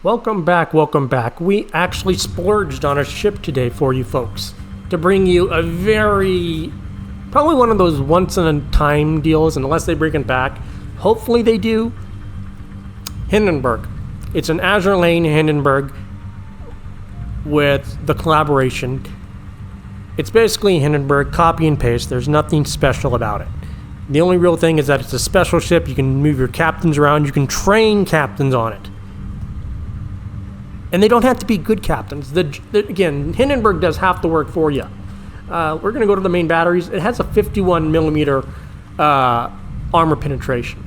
Welcome back, welcome back. We actually splurged on a ship today for you folks to bring you a probably one of those once-in-a-time deals, unless they bring it back. Hopefully they do. Hindenburg. It's an Azur Lane Hindenburg with the collaboration. It's basically Hindenburg, copy and paste. There's nothing special about it. The only real thing is that it's a special ship. You can move your captains around. You can train captains on it. And they don't have to be good captains. Again, Hindenburg does half the work for you. We're going to go to the main batteries. It has a 51 millimeter armor penetration.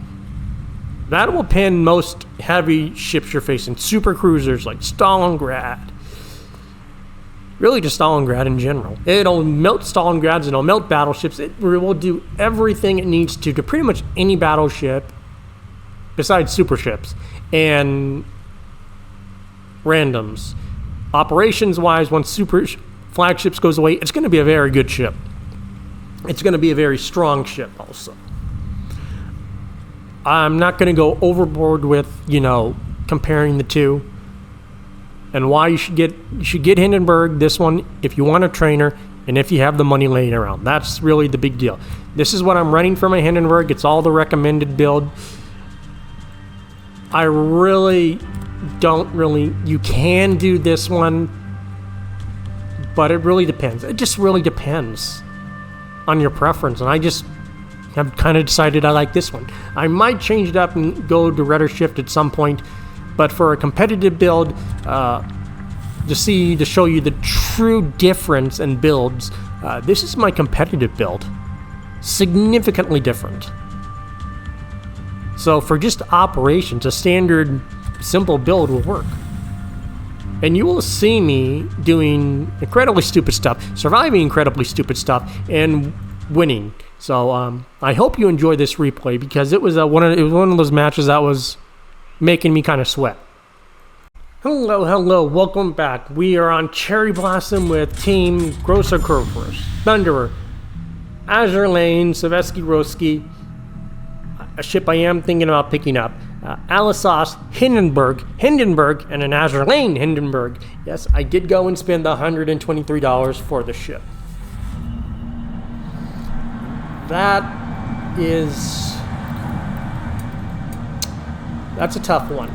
That will pin most heavy ships you're facing. Super cruisers like Stalingrad. Really just Stalingrad in general. It'll melt Stalingrads, it'll melt battleships. It will do everything it needs to pretty much any battleship besides super ships. And randoms. Operations wise, once super flagships goes away, it's going to be a very good ship. It's going to be a very strong ship also. I'm not going to go overboard with, comparing the two and why you should get Hindenburg, this one, if you want a trainer and if you have the money laying around. That's really the big deal. This is what I'm running for my Hindenburg. It's all the recommended build. I really you can do this one, but it really depends. It just really depends on your preference, and I just have kind of decided I like this one. I might change it up and go to rudder shift at some point, but for a competitive build, to show you the true difference in builds, this is my competitive build. Significantly different. So for just operations, a standard simple build will work. And you will see me doing incredibly stupid stuff, surviving incredibly stupid stuff, and winning. So I hope you enjoy this replay, because it was one of those matches that was making me kind of sweat. Hello, welcome back. We are on Cherry Blossom with Team Grosser Kurfürst, Thunderer, Azur Lane, Savetsky Roski, a ship I am thinking about picking up. Alisas, Hindenburg, and an Azur Lane Hindenburg. Yes, I did go and spend the $123 for the ship. That's a tough one.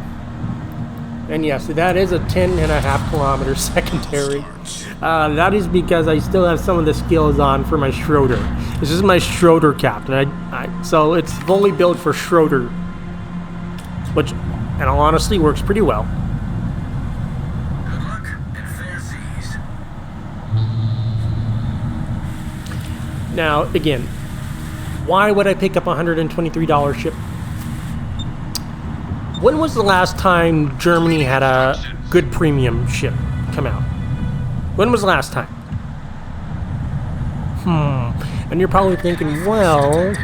And yes, that is a 10.5 kilometer secondary. That is because I still have some of the skills on for my Schroeder. This is my Schroeder captain. So it's fully built for Schroeder, which, and honestly, works pretty well. Now, again, why would I pick up a $123 ship? When was the last time Germany had a good premium ship come out? When was the last time? And you're probably thinking, you don't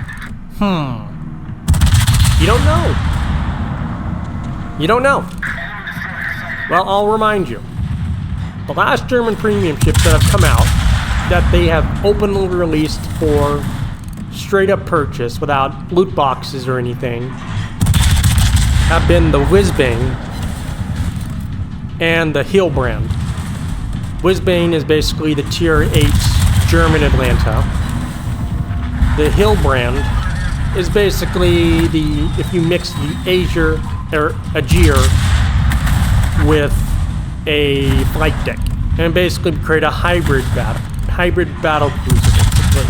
know. You don't know. Well, I'll remind you. The last German premium ships that have come out, that they have openly released for straight up purchase without loot boxes or anything, have been the Whizbang and the Hilbrand. Whizbang is basically the Tier 8 German Atlanta. The Hilbrand is basically if you mix the Azure or Azur with a flight deck and basically create a hybrid battle cruiser basically.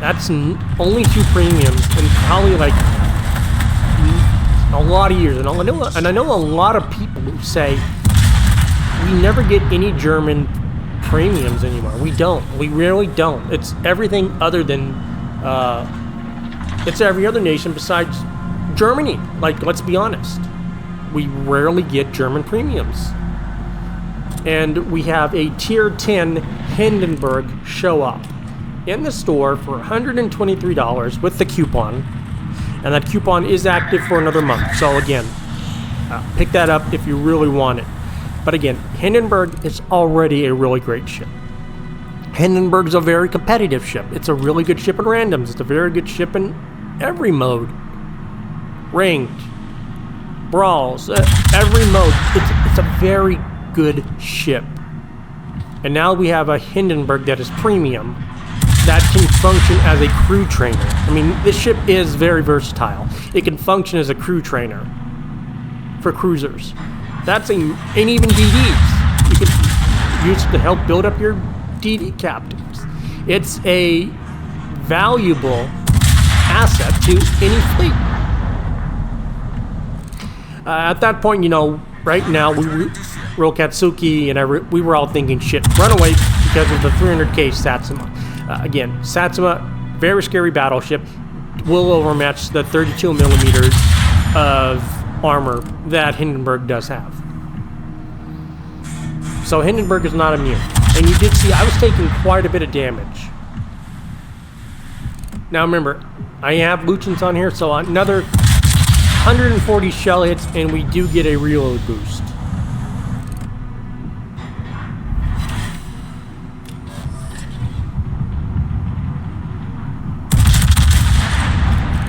That's only 2 premiums and probably like a lot of years. And I know a lot of people who say we never get any German premiums anymore. We don't. We really don't. It's everything other than it's every other nation besides Germany. Like, let's be honest. We rarely get German premiums. And we have a Tier 10 Hindenburg show up in the store for $123 with the coupon. And that coupon is active for another month. So again, pick that up if you really want it. But again, Hindenburg is already a really great ship. Hindenburg's a very competitive ship. It's a really good ship in randoms. It's a very good ship in every mode. ranked, brawls, every mode. It's a very good ship. And now we have a Hindenburg that is premium that can function as a crew trainer. I mean, this ship is very versatile. It can function as a crew trainer for cruisers. And even DDs. You can use it to help build up your DD captains. It's a valuable asset to any fleet. At that point, you know, right now, Rokatsuki and we were all thinking, shit, run away because of the 300k Satsuma. Again, Satsuma, very scary battleship, will overmatch the 32 millimeters of armor that Hindenburg does have. So Hindenburg is not immune. And you did see, I was taking quite a bit of damage. Now remember, I have Luchins on here, so another 140 shell hits, and we do get a reload boost.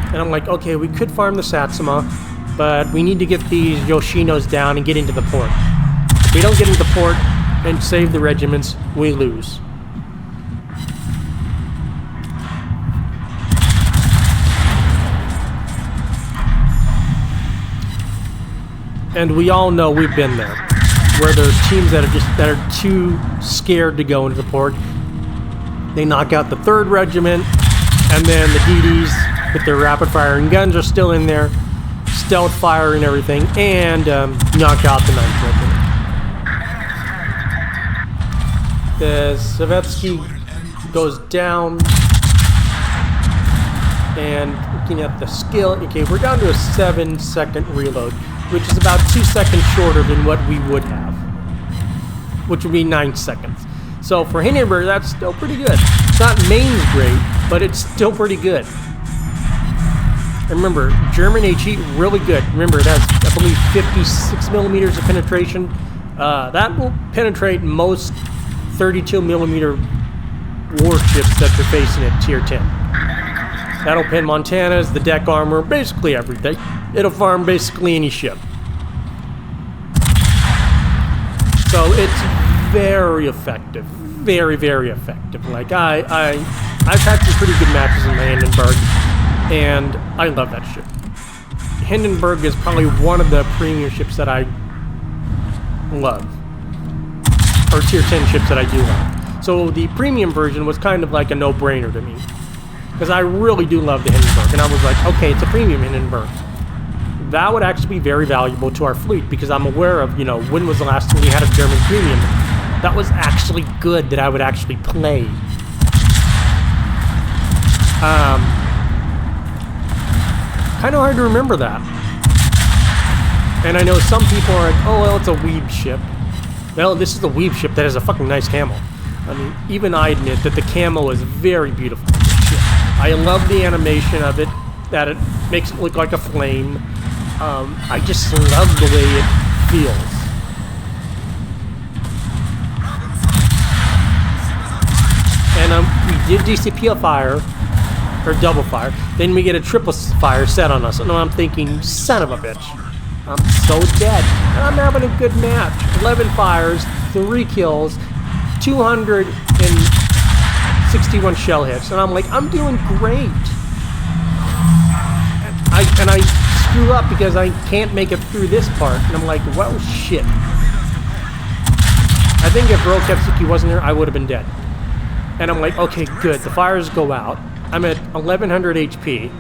And I'm like, okay, we could farm the Satsuma, but we need to get these Yoshinos down and get into the port. If we don't get into the port and save the regiments, we lose. And we all know we've been there, where there's teams that are too scared to go into the port. They knock out the 3rd Regiment, and then the DDs with their rapid firing guns are still in there, stealth fire and everything, and knock out the 9th Regiment. The Savetsky goes down, and looking at the skill, okay, we're down to a 7-second reload, which is about 2 seconds shorter than what we would have, which would be 9 seconds. So for Hindenburg, that's still pretty good. It's not main's great, but it's still pretty good. And remember, German HE, really good. Remember, it has, I believe, 56 millimeters of penetration. That will penetrate most 32 millimeter warships that you're facing at Tier 10. That'll pin Montanas, the deck armor, basically everything. It'll farm basically any ship. So it's very effective. Very, very effective. Like, I've had some pretty good matches in the Hindenburg, and I love that ship. Hindenburg is probably one of the premium ships that I love. Or Tier 10 ships that I do love. So the premium version was kind of like a no-brainer to me. Because I really do love the Hindenburg. And I was like, okay, it's a premium Hindenburg. That would actually be very valuable to our fleet, because I'm aware of, you know, when was the last time we had a German premium that was actually good, that I would actually play. Kind of hard to remember that. And I know some people are like, oh, well, it's a weeb ship. Well, this is a weeb ship that has a fucking nice camo. I mean, even I admit that the camo is very beautiful. I love the animation of it, that it makes it look like a flame. I just love the way it feels. And we did DCP a fire, or double fire. Then we get a triple fire set on us. And I'm thinking, son of a bitch. I'm so dead. And I'm having a good match. 11 fires, 3 kills, 261 shell hits. And I'm like, I'm doing great. And I screw up because I can't make it through this part. And I'm like, well, shit. I think if Rokatsuki wasn't there, I would have been dead. And I'm like, okay, good. The fires go out. I'm at 1100 HP.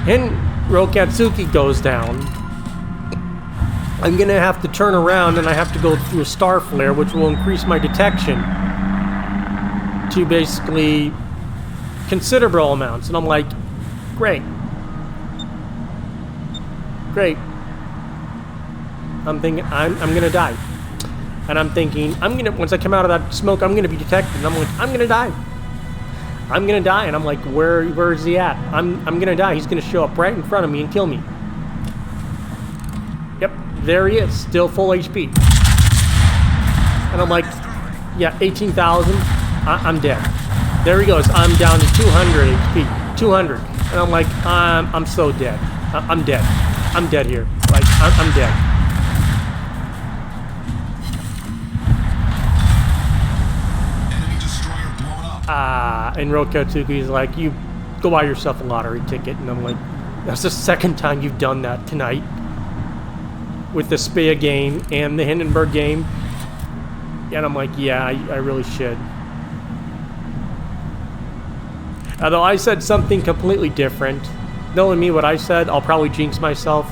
And Rokatsuki goes down. I'm going to have to turn around, and I have to go through a star flare, which will increase my detection to basically considerable amounts. And I'm like, great. Great. I'm thinking, I'm going to die. And I'm thinking, once I come out of that smoke, I'm going to be detected. And I'm like, I'm going to die. I'm going to die. And I'm like, where is he at? I'm going to die. He's going to show up right in front of me and kill me. Yep, there he is, still full HP. And I'm like, yeah, 18,000. I'm dead. There he goes. I'm down to 200 HP. 200. And I'm like, I'm so dead. I'm dead. I'm dead here. Like, I'm dead. And Rokatsuki's like, you go buy yourself a lottery ticket. And I'm like, that's the second time you've done that tonight. With the Speer game and the Hindenburg game. And I'm like, yeah, I really should. Although I said something completely different. Knowing me what I said, I'll probably jinx myself.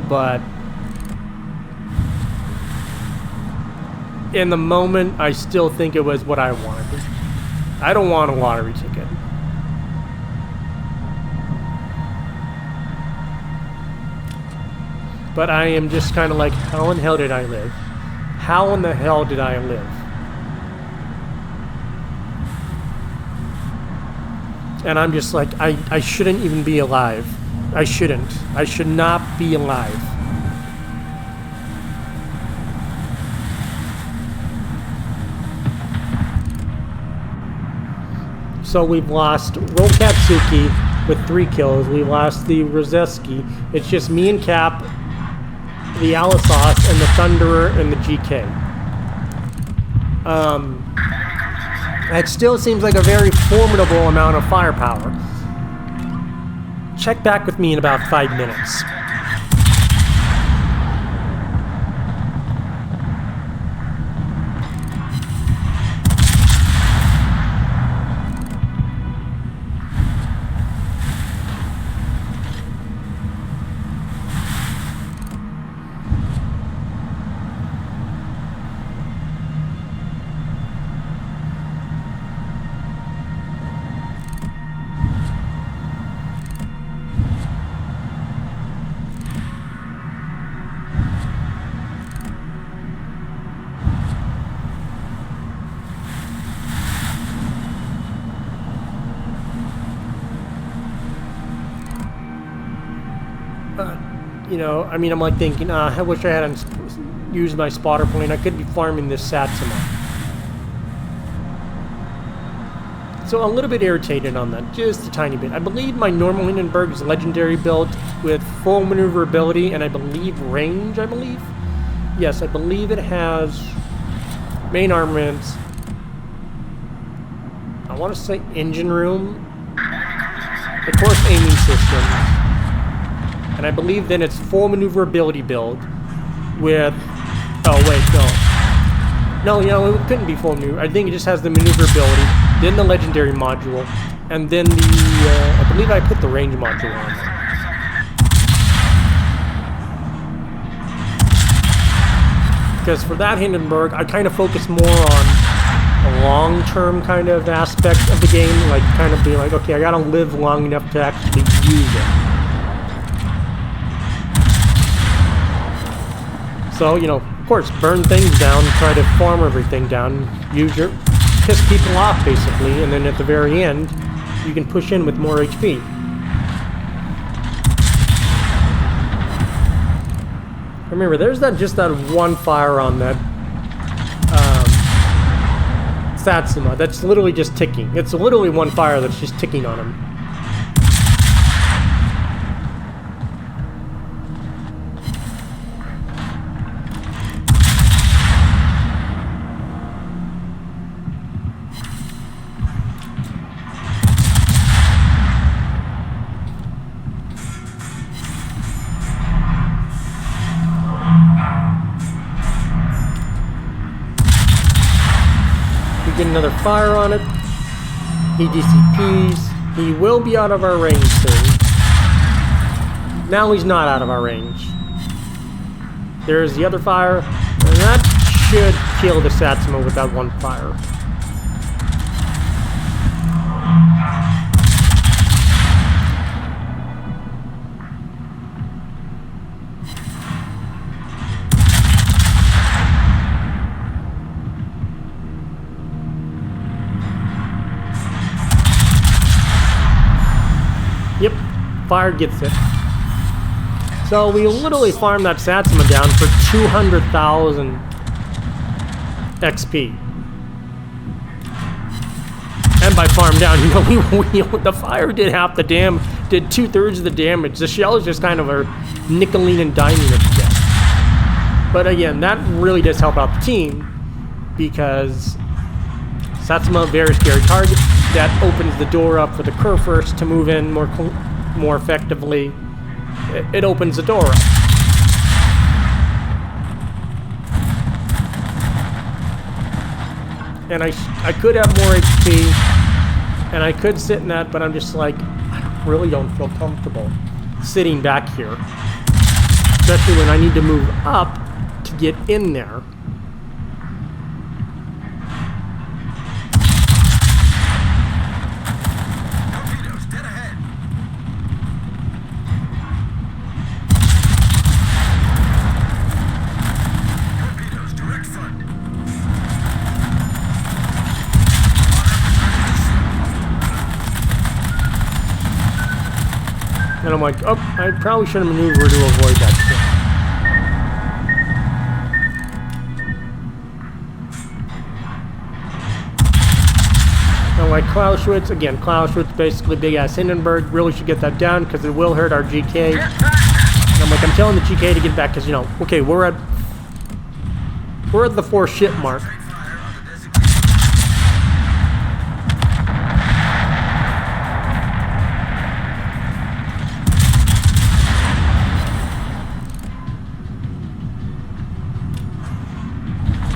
But in the moment, I still think it was what I wanted. I don't want a lottery ticket. But I am just kind of like, how in the hell did I live? How in the hell did I live? And I'm just like, I shouldn't even be alive. I shouldn't. I should not be alive. So we've lost Rokatsuki with 3 kills. We lost the Rozeski. It's just me and Cap, the Alisas, and the Thunderer, and the GK. It still seems like a very formidable amount of firepower. Check back with me in about 5 minutes. You know, I mean, I'm like thinking, I wish I hadn't used my spotter plane. I could be farming this Satsuma. So a little bit irritated on that, just a tiny bit. I believe my normal Hindenburg is legendary build with full maneuverability and I believe range, I believe. Yes, I believe it has main armaments. I want to say engine room. Of course, aiming system. And I believe then it's full maneuverability build with... Oh, wait, no. No, you know, it couldn't be full maneuver. I think it just has the maneuverability, then the legendary module, and then the... I believe I put the range module on there. Because for that Hindenburg, I kind of focus more on a long-term kind of aspect of the game, like kind of being like, okay, I gotta live long enough to actually use it. So, you know, of course, burn things down, try to farm everything down, piss people off, basically, and then at the very end, you can push in with more HP. Remember, there's just that one fire on that Satsuma that's literally just ticking. It's literally one fire that's just ticking on him. Get another fire on it. He DCPs. He will be out of our range soon. Now he's not out of our range. There's the other fire, and that should kill the Satsuma with that one fire. Yep, fire gets it. So we literally farmed that Satsuma down for 200,000 XP. And by farm down, you know, the fire did half the damn did 2/3 of the damage. The shell is just kind of a nickeling and diming at the death. But again, that really does help out the team because Satsuma, very scary target. That opens the door up for the Kurfürst to move in more effectively. It opens the door up. And I could have more HP, and I could sit in that, but I'm just like, I really don't feel comfortable sitting back here. Especially when I need to move up to get in there. And I'm like, oh, I probably should have maneuvered to avoid that shit. And like Clausewitz, again, Clausewitz basically big ass Hindenburg, really should get that down because it will hurt our GK. And I'm like, I'm telling the GK to get back because, you know, okay, we're at the 4 ship mark.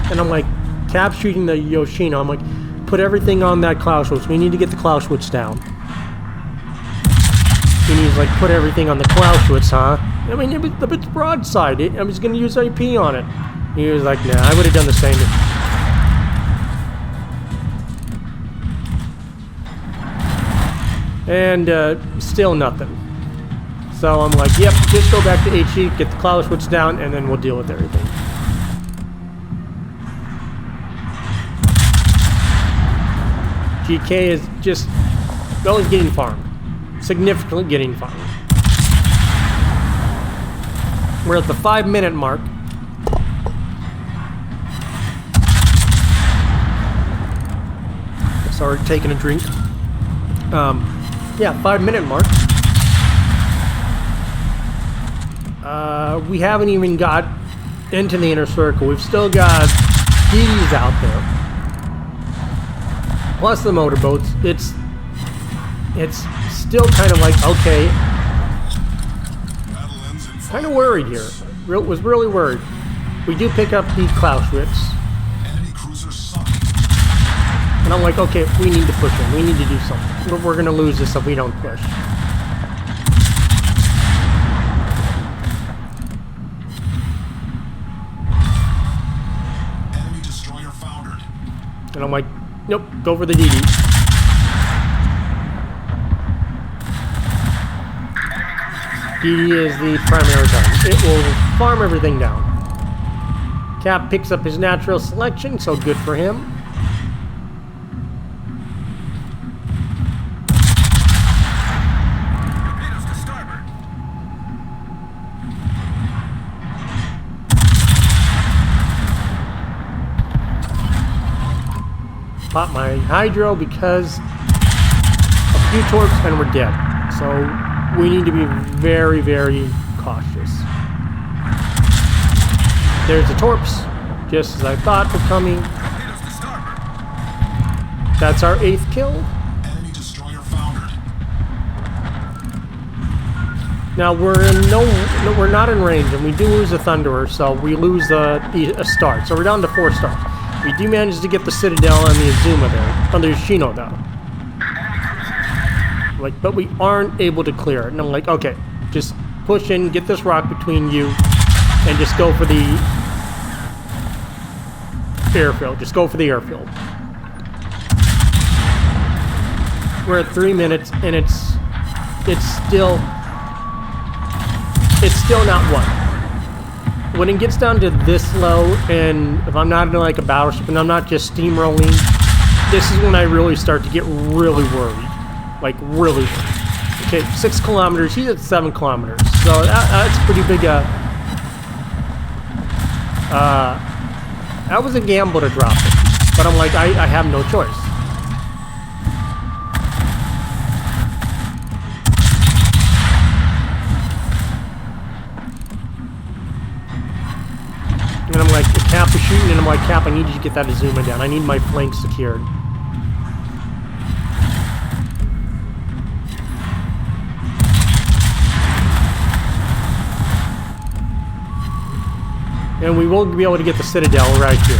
And I'm like, Cap shooting the Yoshino. I'm like, put everything on that Clausewitz. We need to get the Clausewitz down. And he's like, put everything on the Clausewitz, huh? I mean, it's broadside. I was going to use IP on it. He was like, nah, I would have done the same. And still nothing. So I'm like, yep, just go back to HE, get the Clausewitz down, and then we'll deal with everything. GK is just, well, he's getting farmed. Significantly getting farmed. We're at the 5-minute mark. Sorry, taking a drink. Yeah, 5-minute mark. We haven't even got into the inner circle. We've still got DDs out there. Plus the motorboats, it's still kind of like, okay, kind of worried here. Was really worried. We do pick up the Clausewitz. And I'm like, okay, we need to push him. We need to do something. We're going to lose this if we don't push. Enemy destroyer foundered. And I'm like, nope, go for the DD. DD is the primary target. It will farm everything down. Cap picks up his natural selection, so good for him. Pop my hydro because a few torps and we're dead. So we need to be very, very cautious. There's the torps, just as I thought were coming. That's our 8th kill. Enemy destroyer foundered. Now we're not in range, and we do lose a Thunderer, so we lose a start. So we're down to 4 stars. We do manage to get the Citadel and the Azuma there, on the Yoshino though. Like, but we aren't able to clear it. And I'm like, okay, just push in, get this rock between you, and just go for the airfield. Just go for the airfield. We're at 3 minutes, and it's still not won. When it gets down to this low, and if I'm not in like a battleship and I'm not just steamrolling, this is when I really start to get really worried. Like, really worried. Okay, 6 kilometers, he's at 7 kilometers. So that's pretty big. That was a gamble to drop it. But I'm like, I have no choice. White Cap, I need you to get that Azuma down. I need my flank secured. And we will be able to get the Citadel right here.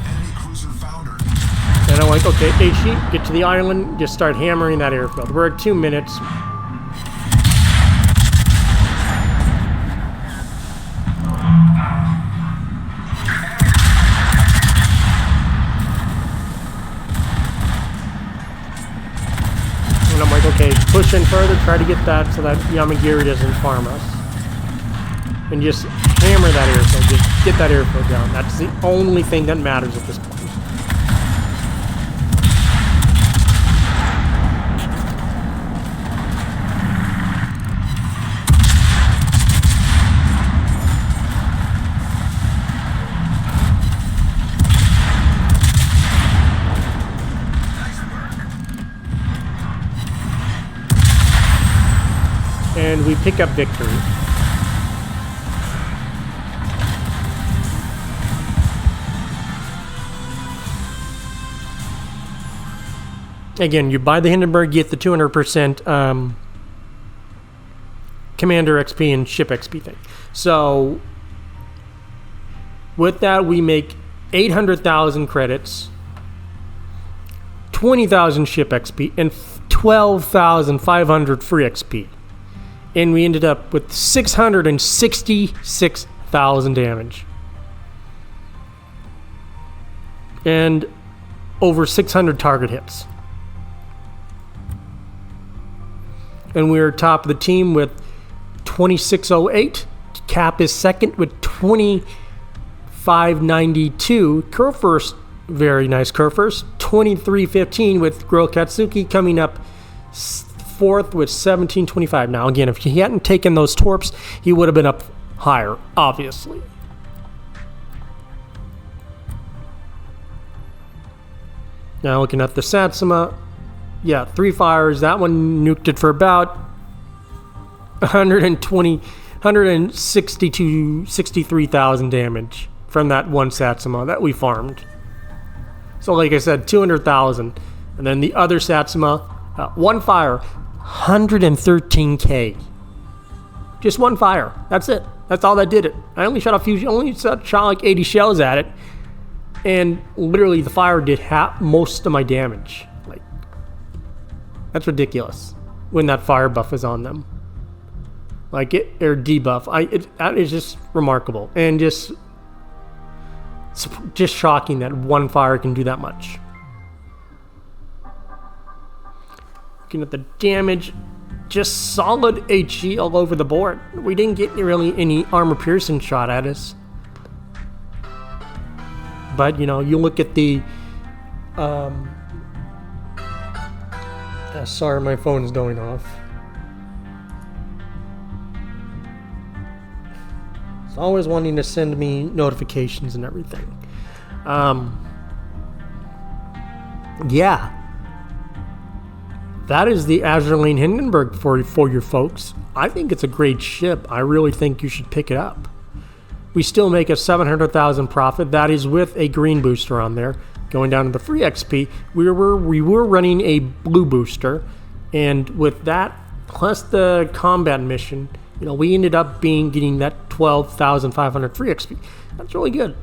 Enemy cruiser foundered. And I'm like, okay, HE, get to the island, just start hammering that airfield. We're at 2 minutes. And I'm like, okay, push in further, try to get that so that Yamagiri doesn't farm us. And just hammer that airfield, just get that airfield down. That's the only thing that matters at this point. And we pick up victory. Again, you buy the Hindenburg, get the 200% commander XP and ship XP thing. So with that, we make 800,000 credits, 20,000 ship XP, and 12,500 free XP. And we ended up with 666,000 damage. And over 600 target hits. And we're top of the team with 2608. Cap is second with 2592. Kurfürst, very nice Kurfürst. 2315 with Girl Katsuki coming up fourth with 1725. Now again, if he hadn't taken those torps, he would have been up higher, obviously. Now looking at the Satsuma, yeah, 3 fires. That one nuked it for about 63,000 damage from that one Satsuma that we farmed. So like I said, 200,000. And then the other Satsuma, 1 fire, 113k. Just 1 fire. That's it. That's all that did it. I only shot a few, shot like 80 shells at it, and literally the fire did most of my damage. Like, that's ridiculous when that fire buff is on them. Like it or debuff. That is just remarkable and just shocking that 1 fire can do that much. Looking at the damage, just solid HE all over the board. We didn't get really any armor piercing shot at us. But, you know, you look at the... sorry, my phone is going off. It's always wanting to send me notifications and everything. Yeah. That is the Azur Lane Hindenburg for your folks. I think it's a great ship. I really think you should pick it up. We still make a 700,000 profit. That is with a green booster on there. Going down to the free XP, we were running a blue booster, and with that plus the combat mission, you know, we ended up getting that 12,500 free XP. That's really good.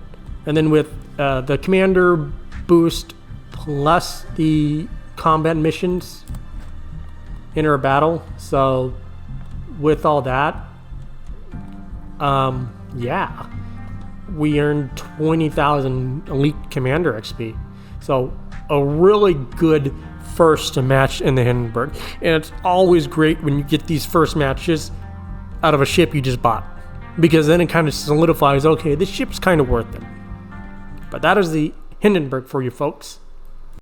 And then with the commander boost plus the combat missions, enter a battle. So with all that, yeah, we earned 20,000 elite commander XP. So a really good first match in the Hindenburg. And it's always great when you get these first matches out of a ship you just bought, because then it kind of solidifies, okay, this ship's kind of worth it. But that is the Hindenburg for you folks.